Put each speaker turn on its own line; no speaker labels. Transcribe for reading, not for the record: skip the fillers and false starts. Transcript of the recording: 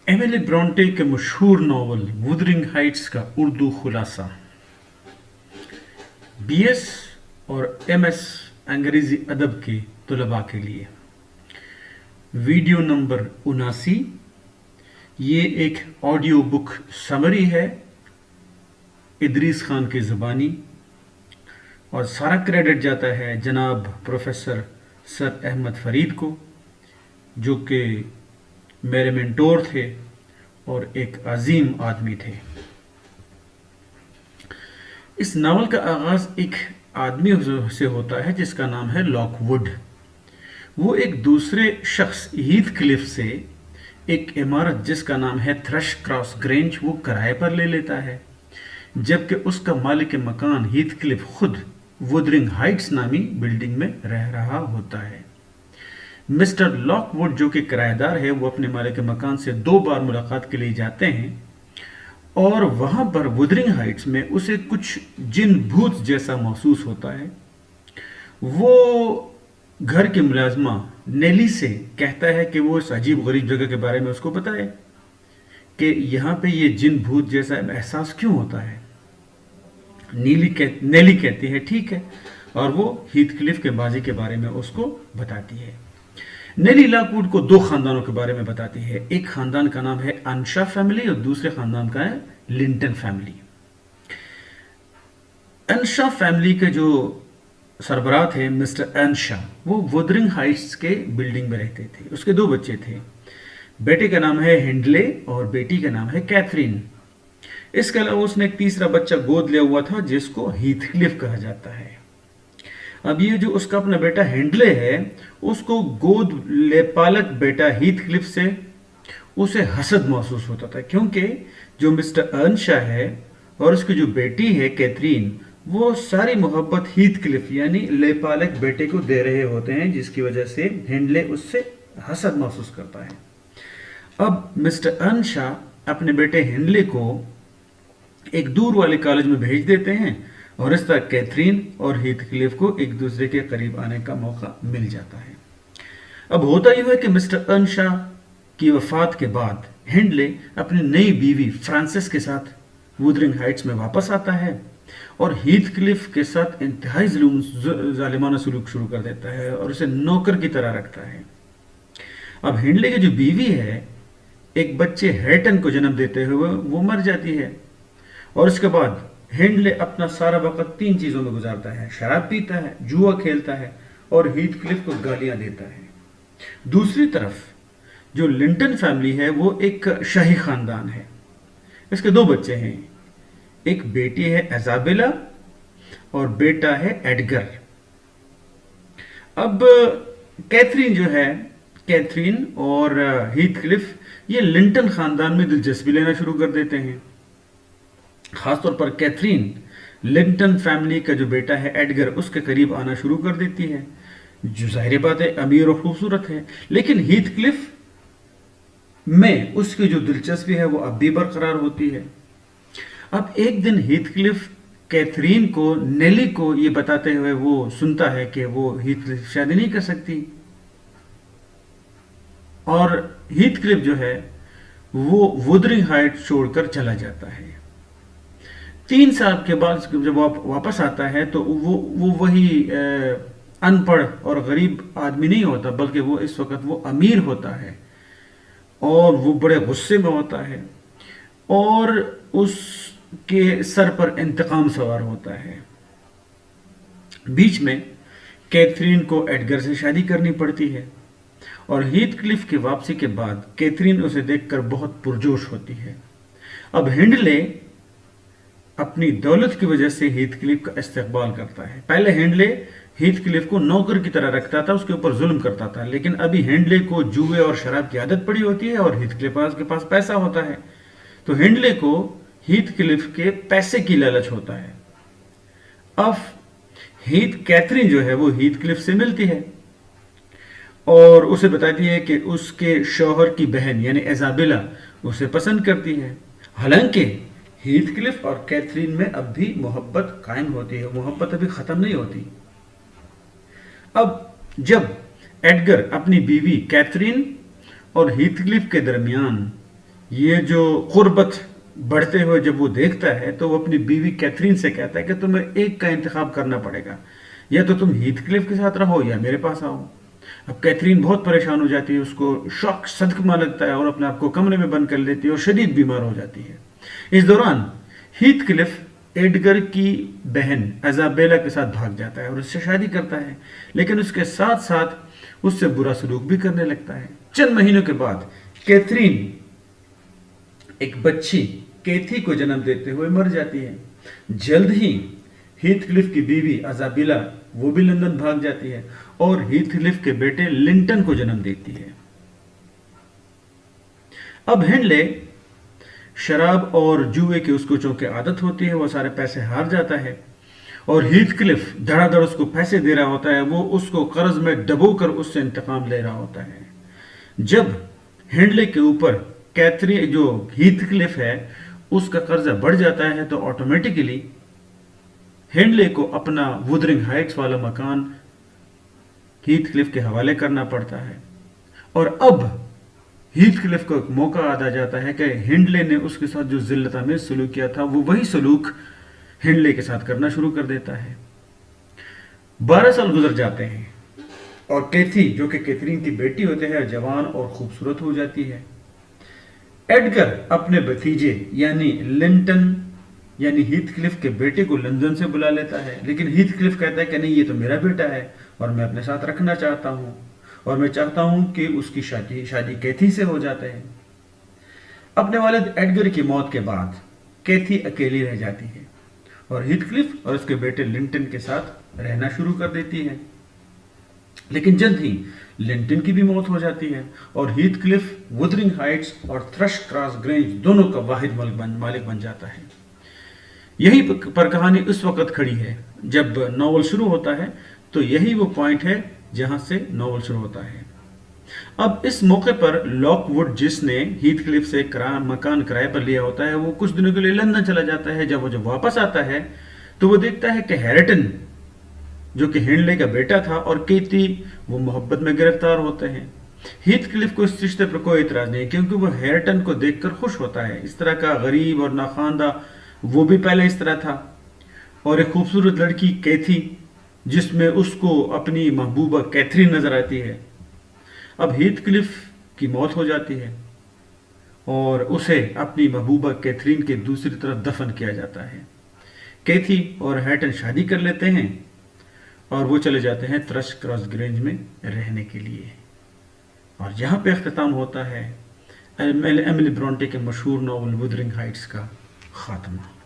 M L A Brontë के मशहूर novel Wuthering Heights का उर्दू खुलासा। बी एस और एम एस अंग्रेज़ी अदब के तलबा के लिए वीडियो नंबर 79। ये एक ऑडियो बुक समरी है इदरीस खान की ज़बानी, और सारा क्रेडिट जाता है जनाब प्रोफेसर सर अहमद फरीद को, जो कि मेरे मेंटोर थे और एक अजीम आदमी थे। इस नावल का आगाज़ एक आदमी से होता है जिसका नाम है लॉकवुड। वो एक दूसरे शख्स हीथ क्लिफ से एक इमारत जिसका नाम है थ्रश क्रॉस ग्रेंज वो किराए पर ले लेता है, जबकि उसका मालिक मकान हीथ क्लिफ खुद वुदरिंग हाइट्स नामी बिल्डिंग में रह रहा होता है। मिस्टर लॉकवुड जो कि किराएदार है, वो अपने मालिक मकान से 2 बार मुलाकात के लिए जाते हैं, और वहां पर वुदरिंग हाइट्स में उसे कुछ जिन भूत जैसा महसूस होता है। वो घर की मुलाजमा नेली से कहता है कि वो इस अजीब गरीब जगह के बारे में उसको बताए कि यहाँ पे ये जिन भूत जैसा एहसास क्यों होता है। नेली कहती है ठीक है, और वो हीथ क्लिफ के बाजी के बारे में उसको बताती है। नेली लॉकवुड को 2 खानदानों के बारे में बताती है। एक खानदान का नाम है अनशा फैमिली और दूसरे खानदान का है लिंटन फैमिली। अनशा फैमिली के जो सरबराह थे मिस्टर अनशा, वो वुदरिंग हाइट्स के बिल्डिंग में रहते थे। उसके 2 बच्चे थे, बेटे का नाम है हिंडले और बेटी का नाम है कैथरीन। इसके अलावा उसने एक तीसरा बच्चा गोद लिया हुआ था जिसको हीथ क्लिफ कहा जाता है। अब ये जो उसका अपना बेटा हिंडले है, उसको गोद ले पालक बेटा हीथ क्लिफ से उसे हसद महसूस होता था, क्योंकि जो मिस्टर अनशा है और उसकी जो बेटी है कैथरीन, वो सारी मोहब्बत हीथ क्लिफ यानी लेपालक बेटे को दे रहे होते हैं, जिसकी वजह से हिंडले उससे हसद महसूस करता है। अब मिस्टर अनशा अपने बेटे हिंडले को एक दूर वाले कॉलेज में भेज देते हैं, और इस तरह कैथरीन और हीथ क्लिफ को एक दूसरे के करीब आने का मौका मिल जाता है। अब होता यह है कि मिस्टर अनशा की वफात के बाद हिंडले अपनी नई बीवी फ्रांसिस के साथ वुदरिंग हाइट्स में वापस आता है और हीथ क्लिफ के साथ इंतहाई जालिमाना सलूक शुरू कर देता है और उसे नौकर की तरह रखता है। अब हिंडले की जो बीवी है, एक बच्चे हैटन को जन्म देते हुए वो मर जाती है, और उसके बाद हिंडले अपना सारा वक्त 3 चीजों में गुजारता है: शराब पीता है, जुआ खेलता है और हीथ क्लिफ को गालियां देता है। दूसरी तरफ जो लिंटन फैमिली है, वो एक शाही खानदान है। इसके 2 बच्चे हैं, एक बेटी है एजाबेला और बेटा है एडगर। अब कैथरीन जो है, कैथरीन और हीथ क्लिफ ये लिंटन खानदान में दिलचस्पी लेना शुरू कर देते हैं। खासतौर पर कैथरीन लिंटन फैमिली का जो बेटा है एडगर, उसके करीब आना शुरू कर देती है, जो जाहिर बात है अमीर और खूबसूरत है। लेकिन हीथ क्लिफ में उसकी जो दिलचस्पी है वो अब भी बरकरार होती है। अब एक दिन हीथ क्लिफ कैथरीन को नेली को ये बताते हुए वो सुनता है कि वो हीथ क्लिफ शादी नहीं कर सकती, और हीथ क्लिफ जो है वो वुदरिंग हाइट्स छोड़कर चला जाता है। 3 साल के बाद जब वो वापस आता है तो वो वही अनपढ़ और गरीब आदमी नहीं होता, बल्कि वो इस वक्त वो अमीर होता है और वो बड़े गुस्से में होता है, और उसके सर पर इंतकाम सवार होता है। बीच में कैथरीन को एडगर से शादी करनी पड़ती है, और हीथ क्लिफ की वापसी के बाद कैथरीन उसे देखकर बहुत पुरजोश होती है। अब हिंडले अपनी दौलत की वजह से हीथ क्लिफ का इस्तकबाल करता है। पहले हिंडले हीथ क्लिफ को नौकर की तरह रखता था, उसके ऊपर जुल्म करता था, लेकिन अभी हिंडले को जुए और शराब की आदत पड़ी होती है और हीथ क्लिफ के पास पैसा होता है, तो हिंडले को हीथ क्लिफ के पैसे की लालच होता है। अब कैथरीन जो है वो हीथ क्लिफ से मिलती है और उसे बताती है कि उसके शौहर की बहन यानी एजाबेला उसे पसंद करती है। हालांकि हीथ क्लिफ और कैथरीन में अब भी मोहब्बत कायम होती है, मोहब्बत अभी खत्म नहीं होती। अब जब एडगर अपनी बीवी कैथरीन और हीथ क्लिफ के दरमियान یہ جو قربت بڑھتے ہوئے جب وہ دیکھتا ہے تو وہ اپنی بیوی کیتھرین سے کہتا ہے کہ تمہیں ایک کا انتخاب کرنا پڑے گا، یا تو تم ہیتھ کلف کے ساتھ رہو یا میرے پاس آؤ۔ اب کیتھرین بہت پریشان ہو جاتی ہے، اس کو شوق صدمہ لگتا ہے اور اپنے آپ کو کمرے میں بند کر لیتی ہے اور شدید بیمار ہو جاتی ہے۔ اس دوران ہیتھ کلف ایڈگر کی بہن ایزابیلا کے ساتھ بھاگ جاتا ہے اور اس سے شادی کرتا ہے، لیکن اس کے ساتھ ساتھ اس سے برا سلوک بھی کرنے لگتا ہے۔ چند مہینوں کے بعد کیتھرین ایک بچی کیتھی کو جنم دیتے ہوئے مر جاتی ہے۔ جلد ہی ہیتھ کلف کی بیوی ایزابیلا وہ بھی لندن بھاگ جاتی ہے اور ہیتھ کلف کے بیٹے لنٹن کو جنم دیتی ہے۔ اب ہنڈلے شراب اور جوئے کی اس کو چونکہ عادت ہوتی ہے، وہ سارے پیسے ہار جاتا ہے اور ہیتھ کلف دھڑا دھڑ اس کو پیسے دے رہا ہوتا ہے، وہ اس کو قرض میں ڈبو کر اس سے انتقام لے رہا ہوتا ہے۔ جب ہنڈلے کے اوپر کیتھرین جو ہیتھ کلف ہے اس کا قرضہ بڑھ جاتا ہے تو آٹومیٹکلی ہنڈلے کو اپنا وودرنگ ہائٹس والا مکان ہیتھ کلف کے حوالے کرنا پڑتا ہے، اور اب ہیتھ کلف کو ایک موقع آ جاتا ہے کہ ہنڈلے نے اس کے ساتھ جو ذلت آمیز سلوک کیا تھا وہ وہی سلوک ہنڈلے کے ساتھ کرنا شروع کر دیتا ہے۔ 12 سال گزر جاتے ہیں اور کیتھی جو کہ کیتھرین کی بیٹی ہوتے ہیں جوان اور خوبصورت ہو جاتی ہے۔ ایڈگر اپنے بھتیجے یعنی لنٹن یعنی ہیتھ کلف کے بیٹے کو لندن سے بلا لیتا ہے، لیکن ہیتھ کلف کہتا ہے کہ نہیں، یہ تو میرا بیٹا ہے اور میں اپنے ساتھ رکھنا چاہتا ہوں، اور میں چاہتا ہوں کہ اس کی شادی کیتھی سے ہو جاتا ہے۔ اپنے والد ایڈگر کی موت کے بعد کیتھی اکیلی رہ جاتی ہے اور ہیتھ کلف اور اس کے بیٹے لنٹن کے ساتھ رہنا شروع کر دیتی ہے، لیکن جلد ہی لنٹن کی بھی موت ہو جاتی ہے اور ہیتھ کلف وودرنگ ہائٹس اور تھرش کراس گرینج دونوں کا واحد مالک بن جاتا ہے۔ یہی پر کہانی اس وقت کھڑی ہے جب ناول شروع ہوتا ہے، تو یہی وہ پوائنٹ ہے جہاں سے ناول شروع ہوتا ہے۔ اب اس موقع پر لاک ووڈ جس نے ہیتھ کلف سے مکان کرائے پر لیا ہوتا ہے وہ کچھ دنوں کے لیے لندن چلا جاتا ہے۔ جب وہ واپس آتا ہے تو وہ دیکھتا ہے کہ ہیریٹن جو کہ ہنڈلے کا بیٹا تھا اور کیتھی وہ محبت میں گرفتار ہوتے ہیں۔ ہیتھ کلف کو اس رشتے پر کوئی اعتراض نہیں کیونکہ وہ ہیریٹن کو دیکھ کر خوش ہوتا ہے۔ اس طرح کا غریب اور ناخواندہ وہ بھی پہلے اس طرح تھا، اور ایک خوبصورت لڑکی کیتھی جس میں اس کو اپنی محبوبہ کیتھرین نظر آتی ہے۔ اب ہیتھ کلف کی موت ہو جاتی ہے اور اسے اپنی محبوبہ کیتھرین کے دوسری طرف دفن کیا جاتا ہے۔ کیتھی اور ہیٹن شادی کر لیتے ہیں اور وہ چلے جاتے ہیں تھرش کراس گرینج میں رہنے کے لیے، اور یہاں پہ اختتام ہوتا ہے ایملی برونٹے کے مشہور ناول وودرنگ ہائٹس کا خاتمہ۔